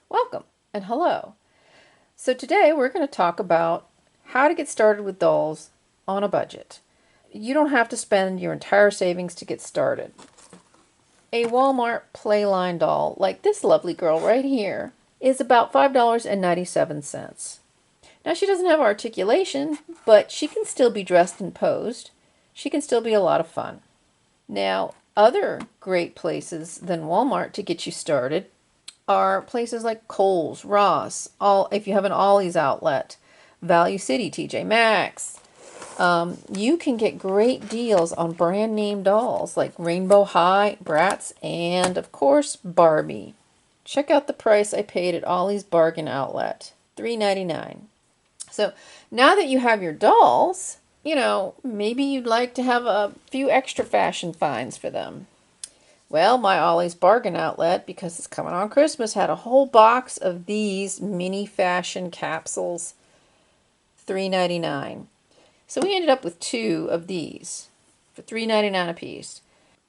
Welcome and hello. So today we're going to talk about how to get started with dolls on a budget. You don't have to spend your entire savings to get started. A Walmart Playline doll, like this lovely girl right here, is about $5.97. Now she doesn't have articulation, but she can still be dressed and posed. She can still be a lot of fun. Now, other great places than Walmart to get you started are places like Kohl's, Ross, if you have an Ollie's outlet, Value City, TJ Maxx. You can get great deals on brand name dolls like Rainbow High, Bratz, and of course Barbie. Check out the price I paid at Ollie's Bargain Outlet, $3.99. So now that you have your dolls, maybe you'd like to have a few extra fashion finds for them. Well, my Ollie's Bargain Outlet, because it's coming on Christmas, had a whole box of these mini fashion capsules, $3.99. So we ended up with 2 of these for $3.99 a piece.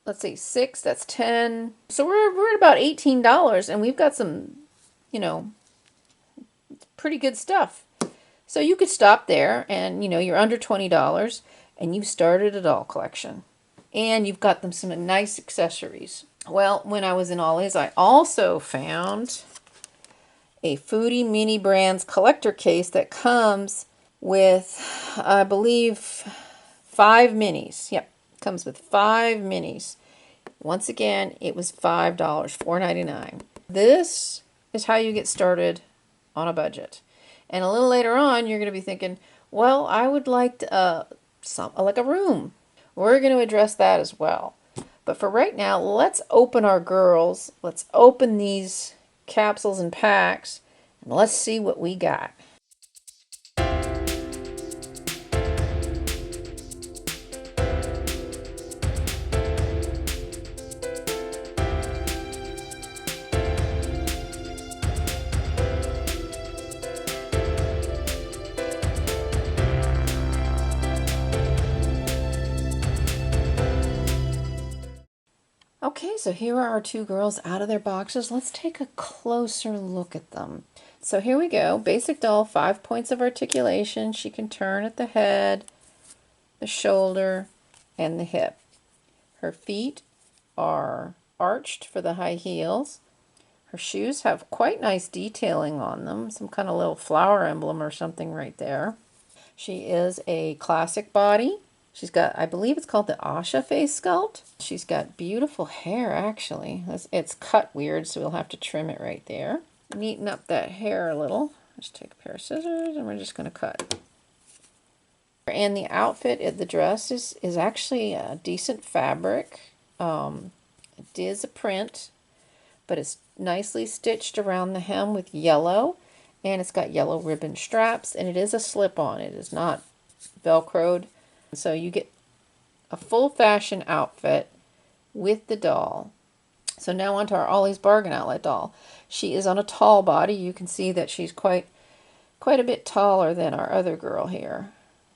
Let's see, 6, that's 10. So we're at about $18, and we've got some, pretty good stuff. So you could stop there, and you're under $20, and you've started a doll collection. And you've got them some nice accessories. Well, when I was in Ollie's, I also found a Foodie Mini Brands collector case that comes with, I believe, 5 minis. Yep, comes with 5 minis. Once again, it was $5, $4.99. This is how you get started on a budget. And a little later on, you're going to be thinking, well, I would like like a room. We're going to address that as well. But for right now, let's open our girls. Let's open these capsules and packs, and let's see what we got. Okay, so here are our 2 girls out of their boxes. Let's take a closer look at them. So here we go. Basic doll, 5 points of articulation. She can turn at the head, the shoulder, and the hip. Her feet are arched for the high heels. Her shoes have quite nice detailing on them, some kind of little flower emblem or something right there. She is a classic body. She's got, I believe it's called the Asha face sculpt. She's got beautiful hair, actually. It's cut weird, so we'll have to trim it right there. Neaten up that hair a little. Just take a pair of scissors, and we're just going to cut. And the outfit, the dress, is actually a decent fabric. It is a print, but it's nicely stitched around the hem with yellow. And it's got yellow ribbon straps, and it is a slip-on. It is not Velcroed. So you get a full fashion outfit with the doll. So now onto our Ollie's Bargain Outlet doll. She is on a tall body. You can see that she's quite a bit taller than our other girl here.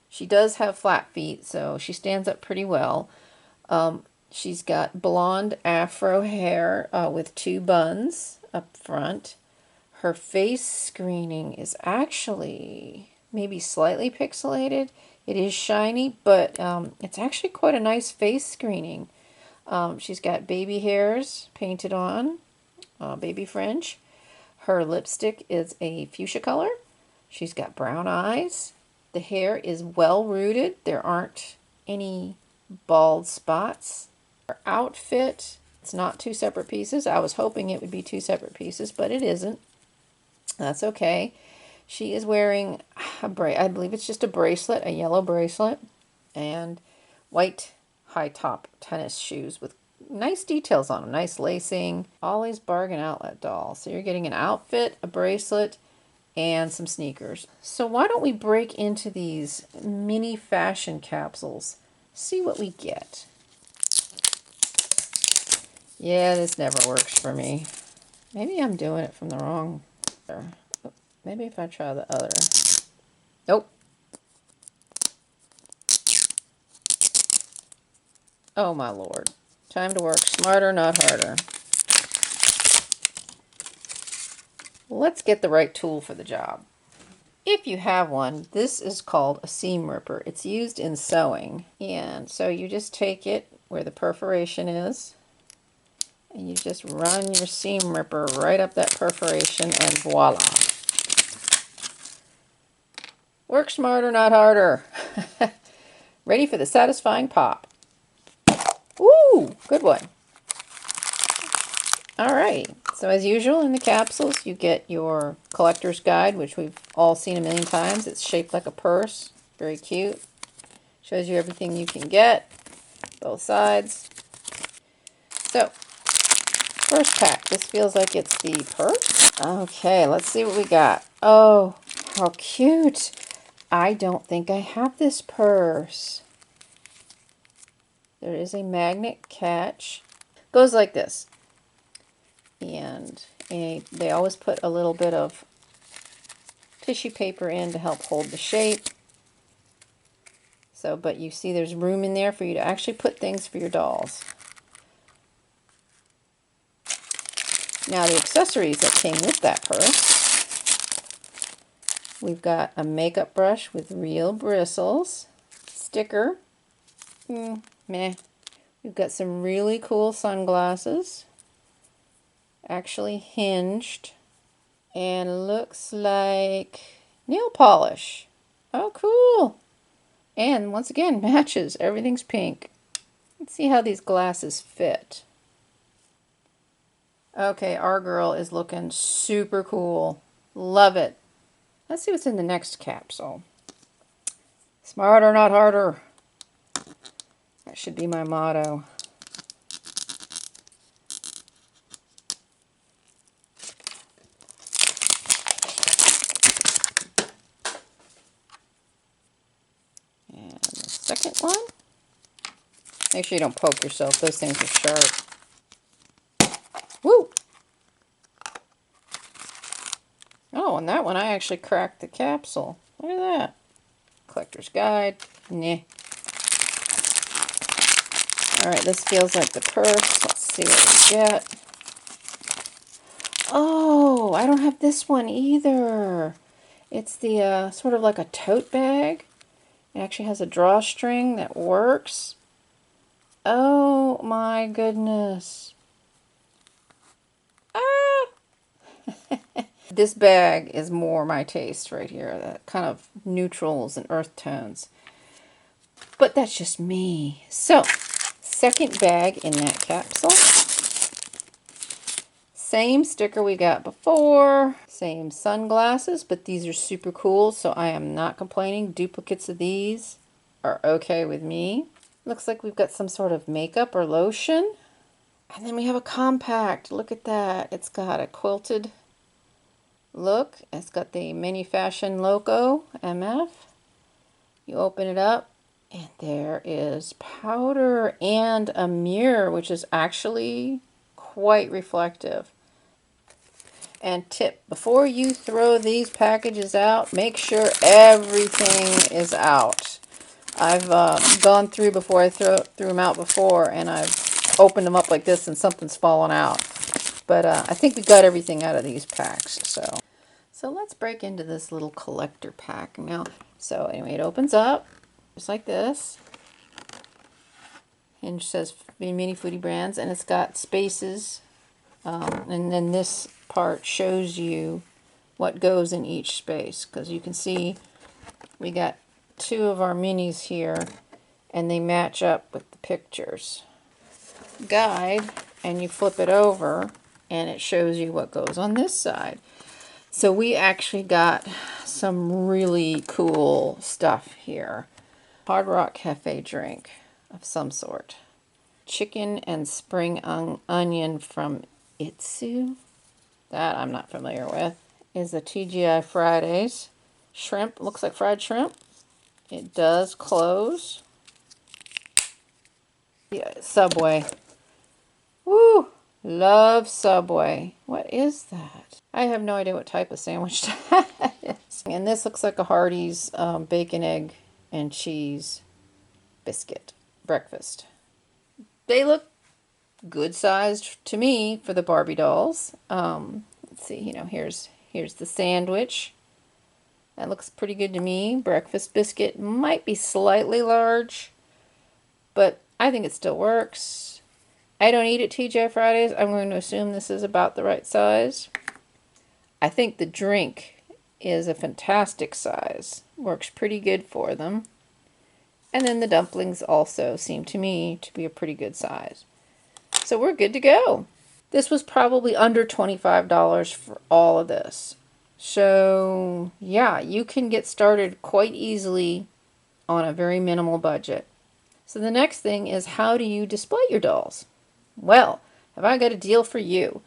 She does have flat feet, so she stands up pretty well. She's got blonde afro hair with 2 buns up front. Her face screening is actually maybe slightly pixelated. It is shiny, but it's actually quite a nice face screening. She's got baby hairs painted on, baby fringe. Her lipstick is a fuchsia color. She's got brown eyes. The hair is well rooted. There aren't any bald spots. Her outfit, it's not 2 separate pieces. I was hoping it would be 2 separate pieces, but it isn't. That's okay. She is wearing I believe it's just a bracelet, a yellow bracelet, and white high top tennis shoes with nice details on them, nice lacing. Ollie's Bargain Outlet doll. So you're getting an outfit, a bracelet, and some sneakers. So why don't we break into these mini fashion capsules, see what we get. Yeah, this never works for me. Maybe I'm doing it from the wrong... Maybe if I try the other. Nope. Oh my lord. Time to work smarter, not harder. Let's get the right tool for the job. If you have one, this is called a seam ripper. It's used in sewing. And so you just take it where the perforation is, and you just run your seam ripper right up that perforation, and voila. Work smarter, not harder. Ready for the satisfying pop. Ooh, good one. All right, so as usual in the capsules, you get your collector's guide, which we've all seen a million times. It's shaped like a purse, very cute. Shows you everything you can get, both sides. So, first pack, this feels like it's the purse. Okay, let's see what we got. Oh, how cute. I don't think I have this purse. There is a magnet catch. Goes like this. And they always put a little bit of tissue paper in to help hold the shape. So, but you see there's room in there for you to actually put things for your dolls. Now the accessories that came with that purse. We've got a makeup brush with real bristles. Sticker. Meh. We've got some really cool sunglasses. Actually hinged. And looks like nail polish. Oh, cool. And once again, matches. Everything's pink. Let's see how these glasses fit. Okay, our girl is looking super cool. Love it. Let's see what's in the next capsule. Smarter, not harder. That should be my motto. And the second one. Make sure you don't poke yourself. Those things are sharp. Woo! Oh, and that one I actually cracked the capsule. Look at that. Collector's guide. Nah. Alright, this feels like the purse. Let's see what we get. Oh, I don't have this one either. It's the sort of like a tote bag. It actually has a drawstring that works. Oh my goodness. Ah! This bag is more my taste right here. That kind of neutrals and earth tones. But that's just me. So, second bag in that capsule. Same sticker we got before. Same sunglasses, but these are super cool, so I am not complaining. Duplicates of these are okay with me. Looks like we've got some sort of makeup or lotion. And then we have a compact. Look at that. It's got a quilted look. It's got the Mini Fashion logo, MF. You open it up, and there is powder and a mirror, which is actually quite reflective. And tip, before you throw these packages out, make sure everything is out. I've gone through before I threw them out before, and I've opened them up like this and something's fallen out. But I think we got everything out of these packs. So let's break into this little collector pack now. So anyway, it opens up just like this. Hinge says Mini Foodie Brands, and it's got spaces. And then this part shows you what goes in each space, because you can see we got two of our minis here and they match up with the pictures. Guide, and you flip it over and it shows you what goes on this side. So we actually got some really cool stuff here. Hard Rock Cafe drink of some sort. Chicken and spring onion from Itsu. That I'm not familiar with. Is a TGI Fridays. Shrimp, looks like fried shrimp. It does close. Yeah, Subway. Woo! Love Subway. What is that? I have no idea what type of sandwich that is. And this looks like a Hardee's bacon, egg, and cheese biscuit breakfast. They look good sized to me for the Barbie dolls. Let's see, here's Here's the sandwich. That looks pretty good to me. Breakfast biscuit might be slightly large, but I think it still works. I don't eat at TGI Fridays. I'm going to assume this is about the right size. I think the drink is a fantastic size. Works pretty good for them. And then the dumplings also seem to me to be a pretty good size. So we're good to go. This was probably under $25 for all of this. So yeah, you can get started quite easily on a very minimal budget. So the next thing is, how do you display your dolls? Well, have I got a deal for you.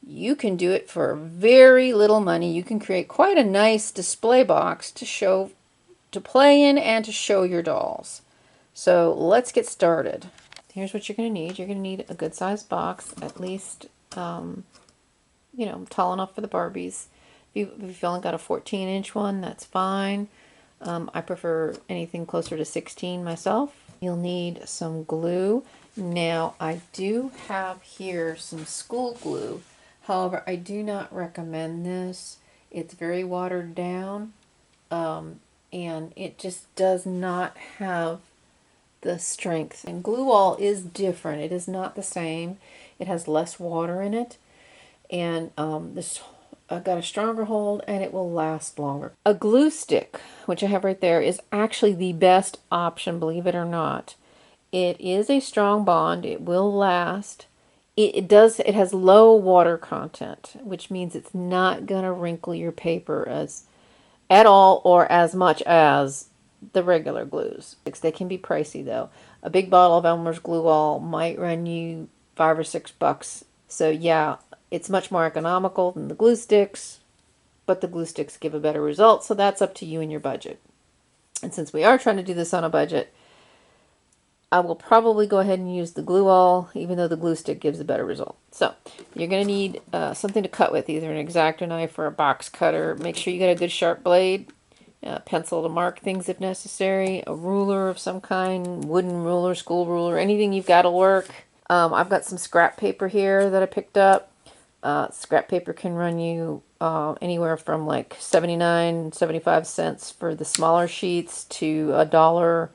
You can do it for very little money. You can create quite a nice display box to play in and to show your dolls. So let's get started. Here's what you're going to need. You're going to need a good sized box, at least, you know, tall enough for the Barbies. If you've only got a 14-inch one, that's fine. I prefer anything closer to 16 myself. You'll need some glue. Now, I do have here some school glue. However, I do not recommend this. It's very watered down, and it just does not have the strength. And glue all is different. It is not the same. It has less water in it, and this got a stronger hold, and it will last longer. A glue stick, which I have right there, is actually the best option, believe it or not. It is a strong bond. It will last. It has low water content, which means it's not going to wrinkle your paper at all or as much as the regular glues. They can be pricey though. A big bottle of Elmer's glue all might run you $5 or $6. So yeah, it's much more economical than the glue sticks, but the glue sticks give a better result, so that's up to you and your budget. And since we are trying to do this on a budget, I will probably go ahead and use the glue all, even though the glue stick gives a better result. So you're going to need something to cut with, either an X-Acto knife or a box cutter. Make sure you get a good sharp blade, pencil to mark things if necessary, a ruler of some kind, wooden ruler, school ruler, anything you've got to work. I've got some scrap paper here that I picked up. Scrap paper can run you anywhere from like 75 cents for the smaller sheets to $1,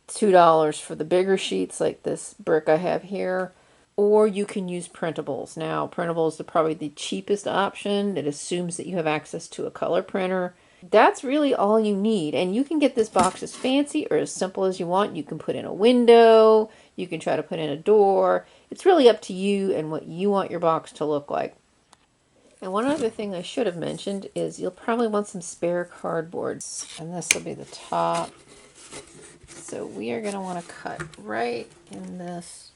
$2 for the bigger sheets like this brick I have here. Or you can use printables. Now, printables are probably the cheapest option. It assumes that you have access to a color printer. That's really all you need. And you can get this box as fancy or as simple as you want. You can put in a window. You can try to put in a door. It's really up to you and what you want your box to look like. And one other thing I should have mentioned is you'll probably want some spare cardboard. And this will be the top. So we are going to want to cut right in this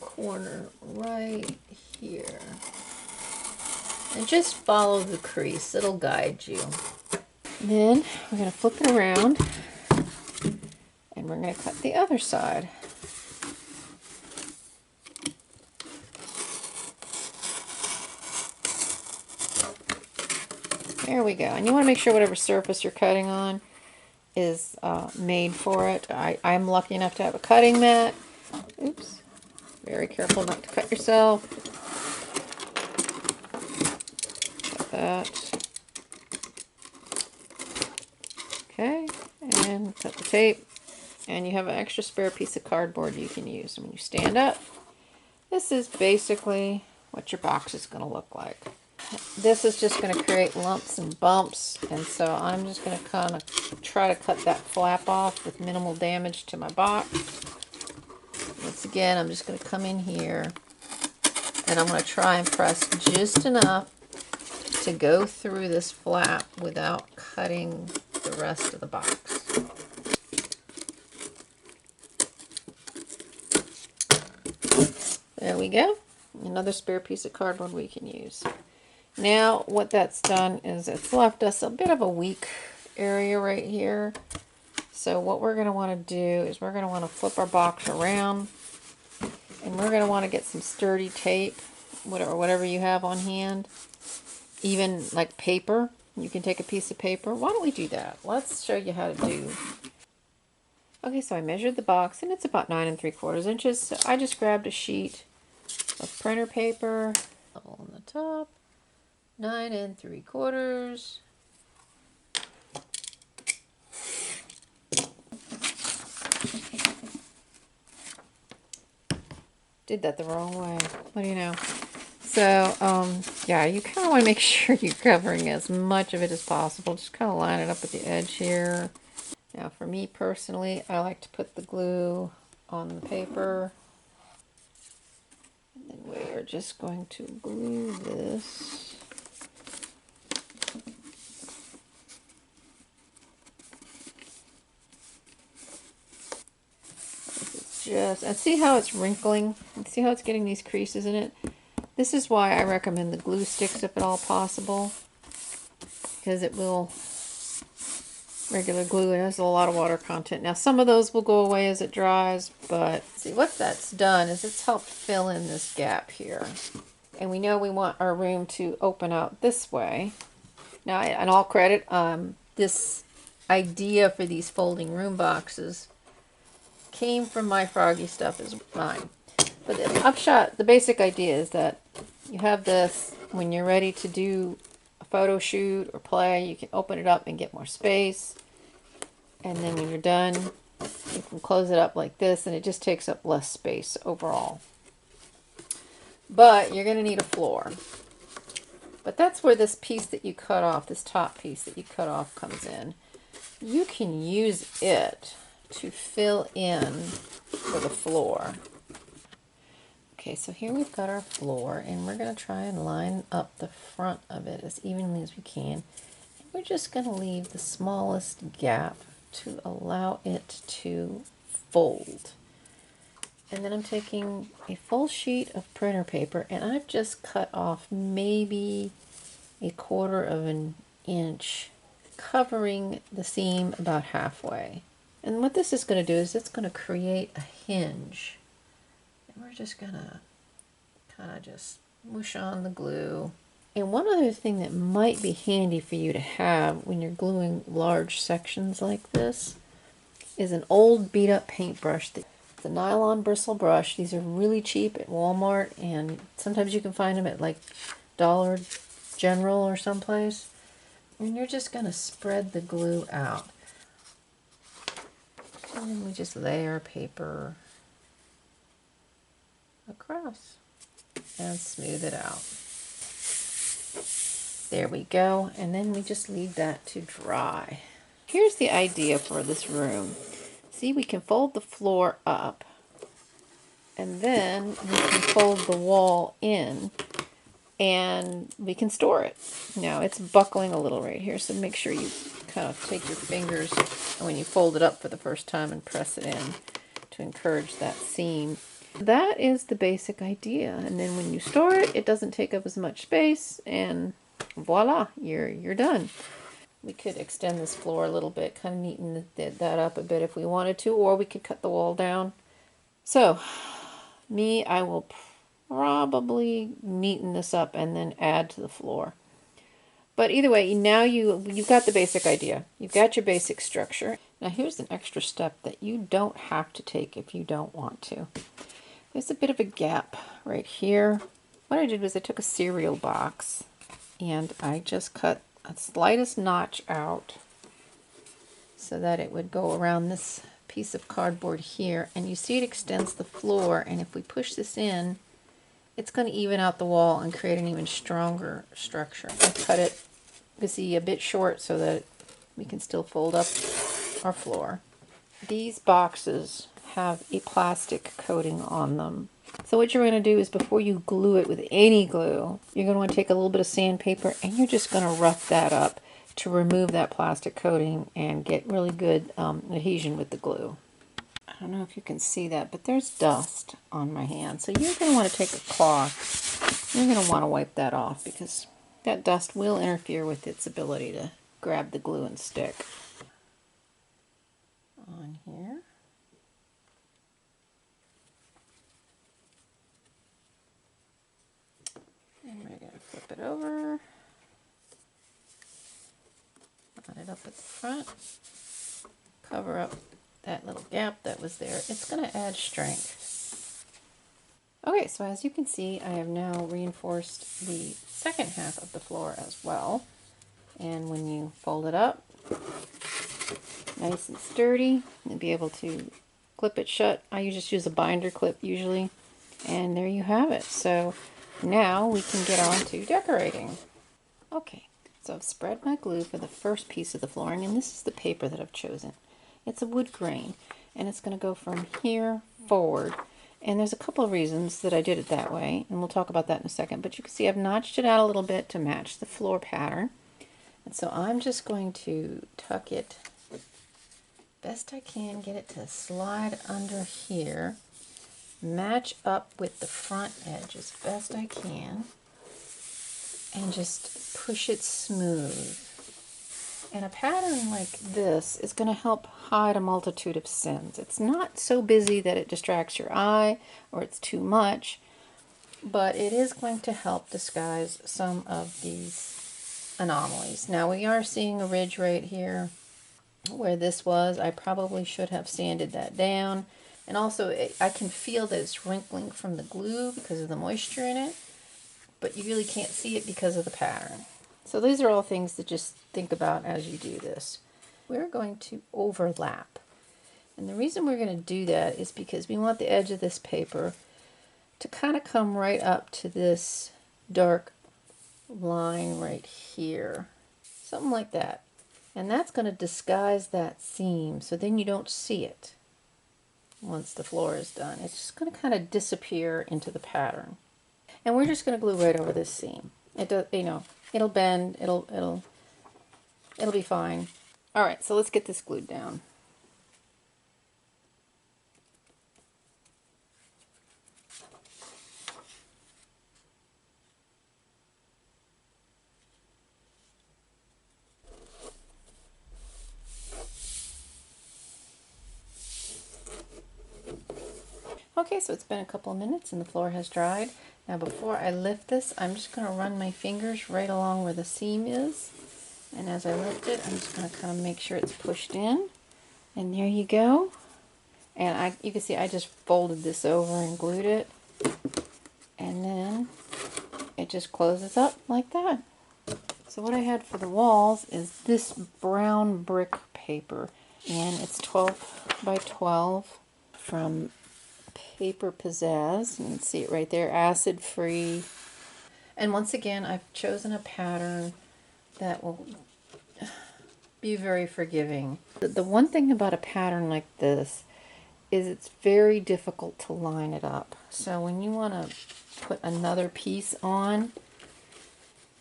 corner right here. And just follow the crease. It'll guide you. Then we're going to flip it around and we're going to cut the other side. There we go. And you want to make sure whatever surface you're cutting on is made for it. I'm lucky enough to have a cutting mat. Oops. Very careful not to cut yourself. Like that. Okay. And cut the tape. And you have an extra spare piece of cardboard you can use. And when you stand up, this is basically what your box is going to look like. This is just going to create lumps and bumps, and so I'm just going to kind of try to cut that flap off with minimal damage to my box. Once again, I'm just going to come in here and I'm going to try and press just enough to go through this flap without cutting the rest of the box. There we go. Another spare piece of cardboard we can use. Now what that's done is it's left us a bit of a weak area right here. So what we're going to want to do is we're going to want to flip our box around, and we're going to want to get some sturdy tape, whatever you have on hand, even like paper. You can take a piece of paper. Why don't we do that? Let's show you how to do. Okay, so I measured the box and it's about 9 3/4 inches. So I just grabbed a sheet of printer paper, level on the top, 9 3/4. Did that the wrong way. What do you know? So, yeah, you kind of want to make sure you're covering as much of it as possible. Just kind of line it up at the edge here. Now, for me personally, I like to put the glue on the paper. And then we are just going to glue this. And see how it's wrinkling? And see how it's getting these creases in it? This is why I recommend the glue sticks if at all possible, because it will, regular glue, it has a lot of water content. Now some of those will go away as it dries, but see what that's done is it's helped fill in this gap here. And we know we want our room to open out this way. Now, in all credit, this idea for these folding room boxes came from my Froggy Stuff is mine. But the upshot, the basic idea is that you have this, when you're ready to do a photo shoot or play, you can open it up and get more space. And then when you're done, you can close it up like this and it just takes up less space overall. But you're going to need a floor. But that's where this piece that you cut off, this top piece that you cut off comes in. You can use it to fill in for the floor. Okay, so here we've got our floor, and we're going to try and line up the front of it as evenly as we can. And we're just going to leave the smallest gap to allow it to fold. And then I'm taking a full sheet of printer paper, and I've just cut off maybe 1/4 of an inch, covering the seam about halfway. And what this is going to do is it's going to create a hinge. We're just gonna kind of just mush on the glue. And one other thing that might be handy for you to have when you're gluing large sections like this is an old beat up paintbrush. It's a nylon bristle brush. These are really cheap at Walmart, and sometimes you can find them at like Dollar General or someplace. And you're just gonna spread the glue out. And then we just layer paper across and smooth it out. There we go, and then we just leave that to dry. Here's the idea for this room. See, we can fold the floor up, and then we can fold the wall in, and we can store it. Now, it's buckling a little right here, so make sure you kind of take your fingers when you fold it up for the first time and press it in to encourage that seam. That is the basic idea, and then when you store it, it doesn't take up as much space, and voila, you're done. We could extend this floor a little bit, kind of neaten that up a bit if we wanted to, or we could cut the wall down. So, I will probably neaten this up and then add to the floor. But either way, now you've got the basic idea. You've got your basic structure. Now here's an extra step that you don't have to take if you don't want to. There's a bit of a gap right here. What I did was I took a cereal box and I just cut a slightest notch out so that it would go around this piece of cardboard here. And you see it extends the floor, and if we push this in, it's going to even out the wall and create an even stronger structure. I cut it, you see, a bit short so that we can still fold up our floor. These boxes have a plastic coating on them. So what you're going to do is before you glue it with any glue, you're going to want to take a little bit of sandpaper and you're just going to rough that up to remove that plastic coating and get really good adhesion with the glue. I don't know if you can see that, but there's dust on my hand. So you're going to want to take a cloth. You're going to want to wipe that off because that dust will interfere with its ability to grab the glue and stick. On here. And we're going to flip it over. Line it up at the front. Cover up that little gap that was there. It's going to add strength. Okay, so as you can see, I have now reinforced the second half of the floor as well. And when you fold it up, nice and sturdy, you'll be able to clip it shut. I just use a binder clip usually. And there you have it. So now we can get on to decorating. Okay, so I've spread my glue for the first piece of the flooring, and this is the paper that I've chosen. It's a wood grain, and it's going to go from here forward. And there's a couple of reasons that I did it that way, and we'll talk about that in a second. But you can see I've notched it out a little bit to match the floor pattern. And so I'm just going to tuck it best I can, get it to slide under here, match up with the front edge as best I can, and just push it smooth. And a pattern like this is going to help hide a multitude of sins. It's not so busy that it distracts your eye or it's too much, but it is going to help disguise some of these anomalies. Now we are seeing a ridge right here where this was. I probably should have sanded that down. And also I can feel that it's wrinkling from the glue because of the moisture in it, but you really can't see it because of the pattern. So these are all things to just think about as you do this. We're going to overlap. And the reason we're going to do that is because we want the edge of this paper to kind of come right up to this dark line right here. Something like that. And that's going to disguise that seam, so then you don't see it once the floor is done. It's just going to kind of disappear into the pattern. And we're just going to glue right over this seam. It does, you know, it'll bend, it'll be fine. All right, so let's get this glued down. Okay, so it's been a couple of minutes and the floor has dried. Now before I lift this, I'm just going to run my fingers right along where the seam is. And as I lift it, I'm just going to kind of make sure it's pushed in. And there you go. And you can see I just folded this over and glued it. And then it just closes up like that. So what I had for the walls is this brown brick paper. And it's 12 by 12 from Paper Pizzazz. You can see it right there, acid free. And once again, I've chosen a pattern that will be very forgiving. The one thing about a pattern like this is it's very difficult to line it up. So when you want to put another piece on,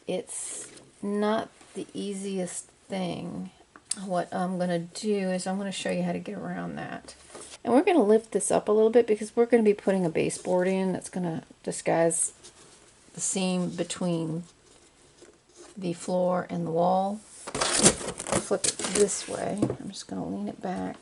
it's not the easiest thing. What I'm going to do is I'm going to show you how to get around that. And we're going to lift this up a little bit because we're going to be putting a baseboard in that's going to disguise the seam between the floor and the wall. I'll flip it this way. I'm just going to lean it back.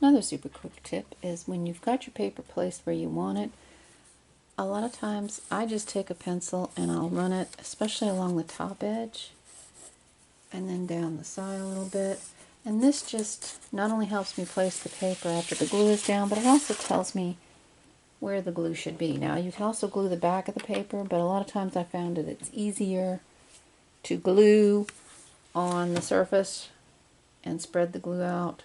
Another super quick tip is when you've got your paper placed where you want it, a lot of times I just take a pencil and I'll run it, especially along the top edge, and then down the side a little bit. And this just not only helps me place the paper after the glue is down, but it also tells me where the glue should be. Now you can also glue the back of the paper, but a lot of times I found that it's easier to glue on the surface and spread the glue out.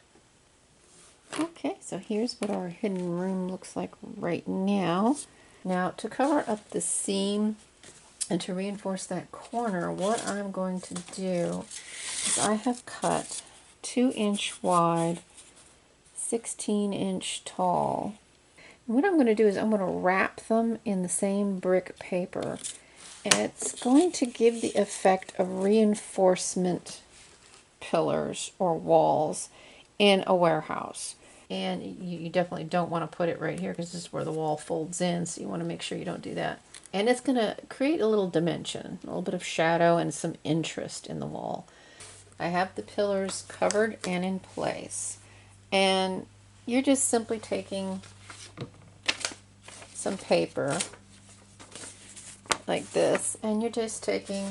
Okay, so here's what our hidden room looks like right now. Now to cover up the seam and to reinforce that corner, what I'm going to do is I have cut 2-inch wide, 16-inch tall. And what I'm going to do is I'm going to wrap them in the same brick paper. And it's going to give the effect of reinforcement pillars or walls in a warehouse. And you definitely don't want to put it right here because this is where the wall folds in, so you want to make sure you don't do that. And it's going to create a little dimension, a little bit of shadow and some interest in the wall. I have the pillars covered and in place. And you're just simply taking some paper like this, and you're just taking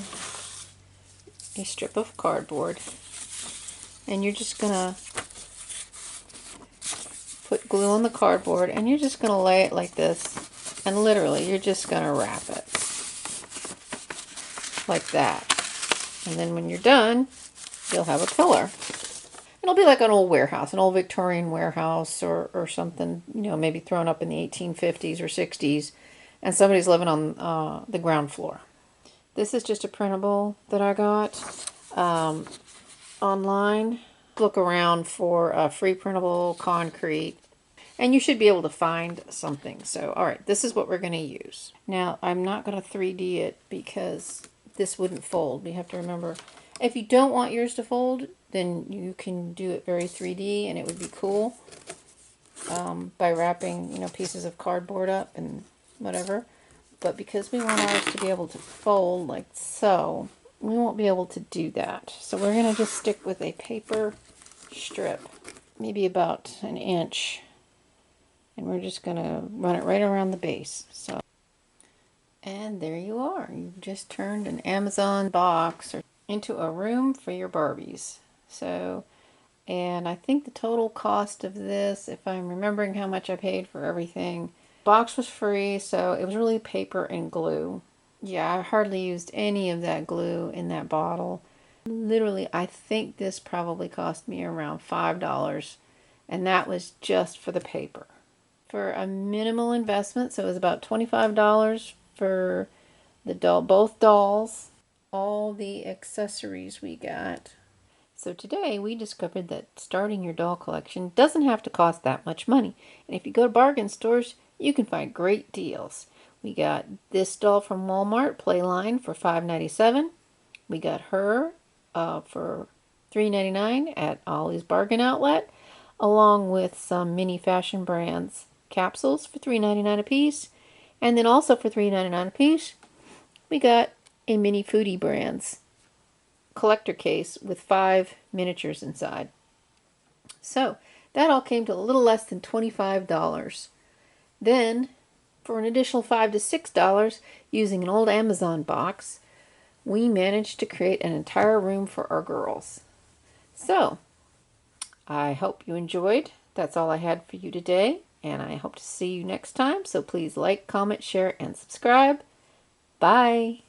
a strip of cardboard and you're just gonna put glue on the cardboard and you're just gonna lay it like this, and literally you're just gonna wrap it like that, and then when you're done you'll have a pillar. It'll be like an old warehouse, an old Victorian warehouse or something, you know, maybe thrown up in the 1850s or 60s, and somebody's living on the ground floor. This is just a printable that I got online. Look around for free printable concrete, and you should be able to find something. So, all right, this is what we're going to use. Now, I'm not going to 3D it because this wouldn't fold. You have to remember, if you don't want yours to fold, then you can do it very 3D, and it would be cool by wrapping, you know, pieces of cardboard up and whatever. But because we want ours to be able to fold like so, we won't be able to do that. So we're going to just stick with a paper strip, maybe about an inch, and we're just going to run it right around the base. So, and there you are. You've just turned an Amazon box into a room for your Barbies. So, and I think the total cost of this, if I'm remembering how much I paid for everything, box was free, so it was really paper and glue. Yeah, I hardly used any of that glue in that bottle. Literally, I think this probably cost me around $5, and that was just for the paper. For a minimal investment, so it was about $25 for the doll, both dolls, all the accessories we got. So today we discovered that starting your doll collection doesn't have to cost that much money. And if you go to bargain stores, you can find great deals. We got this doll from Walmart, Playline, for $5.97. We got her for $3.99 at Ollie's Bargain Outlet, along with some mini fashion brands capsules for $3.99 a piece. And then also for $3.99 a piece, we got a mini Foodie Brands collector case with 5 miniatures inside. So that all came to a little less than $25. Then, for an additional $5 to $6, using an old Amazon box, we managed to create an entire room for our girls. So, I hope you enjoyed. That's all I had for you today, and I hope to see you next time. So please like, comment, share, and subscribe. Bye!